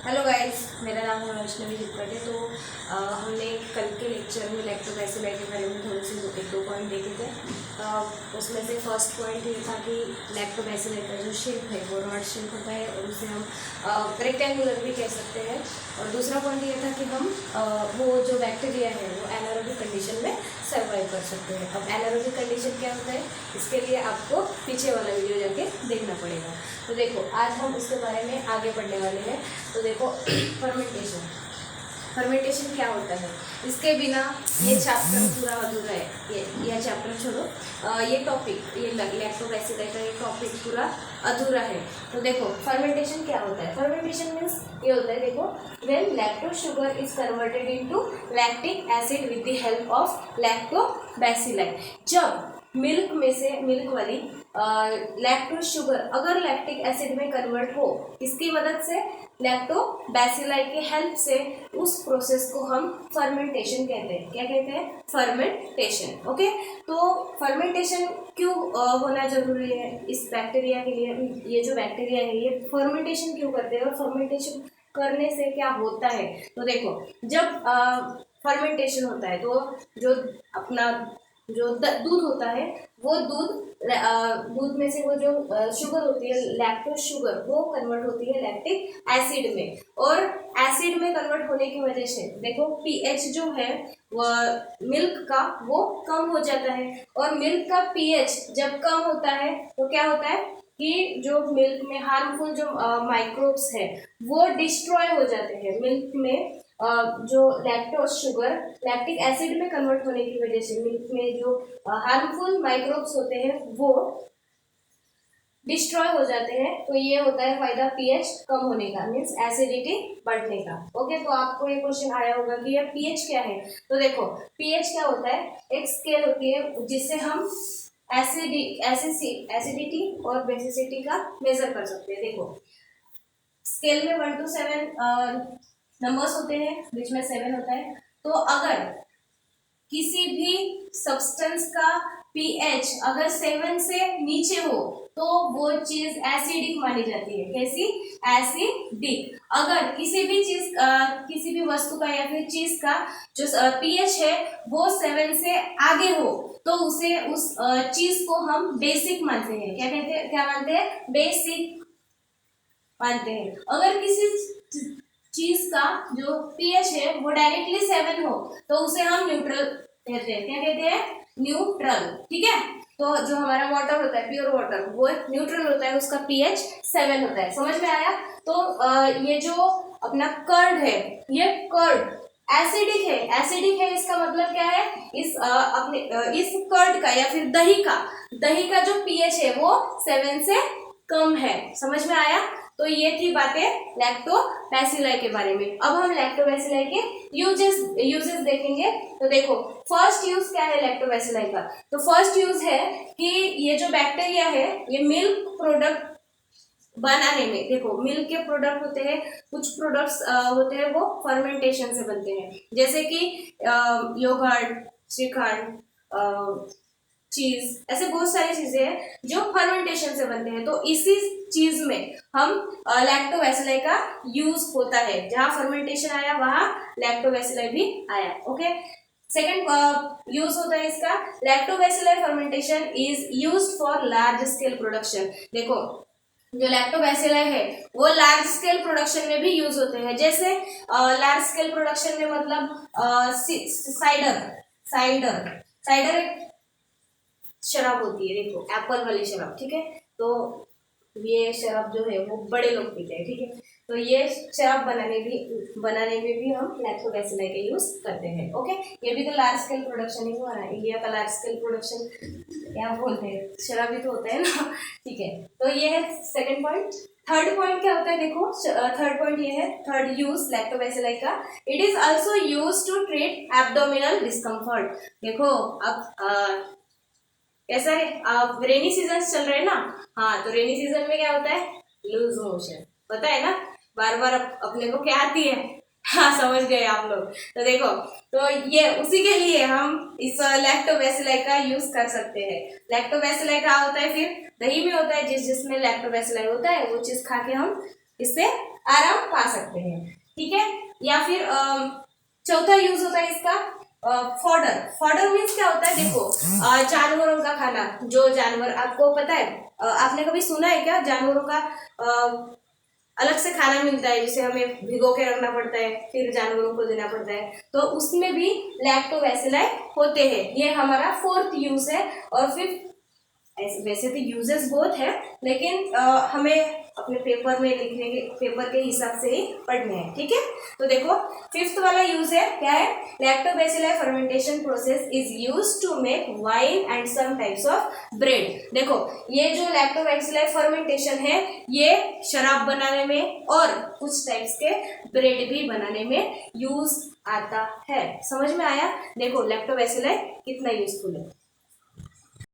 Hello guys, मेरा नाम है वैष्णवी जितपटे। तो हमने कल के लेक्चर में लैक्टोबैसिलाई के बारे में थोड़े से एक दो पॉइंट देखे थे। उसमें से फर्स्ट पॉइंट ये था कि लैक्टोबैसिलाई का जो शेप है वो रॉड शेप होता है और उसे हम रेक्टेंगुलर भी कह सकते हैं। और दूसरा पॉइंट ये था कि हम वो जो बैक्टीरिया है वो एनारोबिक कंडीशन में सर्वाइव कर सकते हैं। अब एनारोबिक कंडीशन क्या होता है, इसके लिए आपको पीछे वाला वीडियो जाके देखना पड़ेगा। तो देखो, आज हम उसके बारे में आगे पढ़ने वाले हैं। तो देखो, फर्मेंटेशन क्या होता है, इसके बिना ये चैप्टर पूरा अधूरा है। ये चैप्टर छोड़ो, ये टॉपिक, ये लैक्टोबैसिलाई का ये टॉपिक पूरा अधूरा है। तो देखो, फर्मेंटेशन क्या होता है। फर्मेंटेशन मीन्स ये होता है, देखो, when lactose sugar is converted into lactic acid with the help of lactobacilli. जब मिल्क में से मिल्क वाली लैक्टोज शुगर अगर लैक्टिक एसिड में कन्वर्ट हो, इसकी मदद से लैक्टोबैसिलाई के हेल्प से, उस प्रोसेस को हम फर्मेंटेशन कहते हैं। क्या कहते हैं? फर्मेंटेशन। ओके, तो फर्मेंटेशन क्यों होना जरूरी है इस बैक्टीरिया के लिए। ये जो बैक्टीरिया है ये फर्मेंटेशन क्यों करते हैं और फर्मेंटेशन करने से क्या होता है। तो देखो, जब फर्मेंटेशन होता है तो जो अपना जो दूध होता है, वो दूध में से वो जो शुगर होती है, लैक्टोज शुगर, वो कन्वर्ट होती है लैक्टिक एसिड में। और एसिड में कन्वर्ट होने की वजह से देखो, पीएच जो है वो मिल्क का वो कम हो जाता है। और मिल्क का पीएच जब कम होता है तो क्या होता है कि जो मिल्क में हार्मफुल जो माइक्रोब्स है वो डिस्ट्रॉय हो जाते हैं। मिल्क में जो लैक्टोज शुगर लैक्टिक एसिड में कन्वर्ट होने की वजह से मिल्क में जो हार्मफुल माइक्रोब्स होते हैं वो डिस्ट्रॉय हो जाते हैं। तो ये होता है फायदा पीएच कम होने का, मीन्स एसिडिटी बढ़ने का। ओके, तो आपको ये क्वेश्चन आया होगा कि ये पीएच क्या है। तो देखो, पीएच क्या होता है, एक स्केल होती है जिससे हम एसिडिटी और बेसिसिटी का मेजर कर सकते हैं। देखो, स्केल में 1 to 7 नंबर्स होते हैं, बीच में 7 होता है। तो अगर किसी भी सब्सटेंस का पीएच अगर 7 से नीचे हो तो वो चीज एसिडिक मानी जाती है। कैसी? एसिडिक। अगर किसी भी चीज किसी भी वस्तु का या फिर चीज का जो पीएच है वो 7 से आगे हो तो उसे उस चीज को हम बेसिक मानते हैं। क्या कहते हैं? क्या मानते हैं? बेसिक मानते हैं। अगर किसी चीज का जो पीएच है वो डायरेक्टली 7 हो तो उसे हम न्यूट्रल कहते हैं। क्या कहते हैं? न्यूट्रल। ठीक है, तो जो हमारा वाटर होता है, प्योर वाटर, वो न्यूट्रल होता है, उसका पीएच 7 होता है। समझ में आया? तो ये जो अपना कर्ड है, ये कर्ड एसिडिक है। एसिडिक है इसका मतलब क्या है, इस कर्ड का या फिर दही का जो पीएच है वो 7 से कम है। समझ में आया? तो ये थी बातें लैक्टोबैसिलाई के बारे में। अब हम लैक्टोबैसिलाई के यूजेस देखेंगे। तो देखो, फर्स्ट यूज क्या है लैक्टोबैसिलाई का। तो फर्स्ट यूज है कि ये जो बैक्टीरिया है ये मिल्क प्रोडक्ट बनाने में, देखो मिल्क के प्रोडक्ट होते हैं, कुछ प्रोडक्ट्स होते हैं वो फर्मेंटेशन से बनते हैं, जैसे कि योगर्ट, श्रीखंड, चीज, ऐसे बहुत सारी चीजें हैं जो फर्मेंटेशन से बनते हैं। तो इसी चीज में हम लैक्टोबैसिलाई का यूज होता है। जहां फर्मेंटेशन आया वहां लैक्टोबैसिलाई भी आया। ओके, सेकंड यूज होता है इसका, lactobacilli fermentation is used for large scale production. देखो, जो लैक्टोबैसिलाई है वो लार्ज स्केल प्रोडक्शन में भी यूज होते हैं। जैसे लार्ज स्केल प्रोडक्शन में मतलब साइडर एक शराब होती है, देखो एप्पल वाली शराब। ठीक है, तो ये शराब जो है वो बड़े लोग पीते हैं। ठीक है, तो ये शराब बनाने में भी हम लैक्टोबैसिलाई का यूज करते हैं। ओके, ये भी तो लार्ज स्केल प्रोडक्शन ही हुआ ना। इंडिया का लार्ज स्केल प्रोडक्शन क्या बोलते हैं, शराब ही तो होता है ना। ठीक है, तो ये है सेकंड पॉइंट। थर्ड पॉइंट क्या होता है, देखो थर्ड पॉइंट ये है, थर्ड यूज लैक्टोबैसिलाई का, it is also used to treat abdominal discomfort. देखो, अब कैसा है, अब रेनी सीजन चल रहे हैं ना। हाँ, तो रेनी सीजन में क्या होता है, लूज मोशन, पता है ना, बार बार अपने को क्या आती है। हाँ, समझ गए आप लोग। तो देखो, तो ये उसी के लिए हम इस लैक्टोबैसिलाई का यूज कर सकते हैं। लैक्टोबैसिलाई क्या होता है, फिर दही में होता है, जिसमें लैक्टोबैसिलाई होता है वो चीज खा के हम इससे आराम पा सकते हैं, ठीक है। या फिर चौथा यूज होता है इसका फॉडर। फॉडर मीन्स क्या होता है, देखो जानवरों का खाना, जो जानवर आपको पता है, आपने कभी सुना है क्या जानवरों का अलग से खाना मिलता है जिसे हमें भिगो के रखना पड़ता है फिर जानवरों को देना पड़ता है, तो उसमें भी लैक्टोबैसिलाई होते हैं। ये हमारा फोर्थ यूज है। और फिर वैसे तो यूजेस बहुत है, लेकिन हमें अपने पेपर में लिखने के पेपर के हिसाब से ही पढ़ने हैं, ठीक है। तो देखो फिफ्थ वाला यूज है, क्या है, lactobacilli fermentation process is used to make wine and some types of bread. देखो ये जो लैक्टोबैसिलाई फर्मेंटेशन है ये शराब बनाने में और कुछ टाइप्स के ब्रेड भी बनाने में यूज आता है। समझ में आया? देखो लैक्टोबैसिलाई कितना यूजफुल है।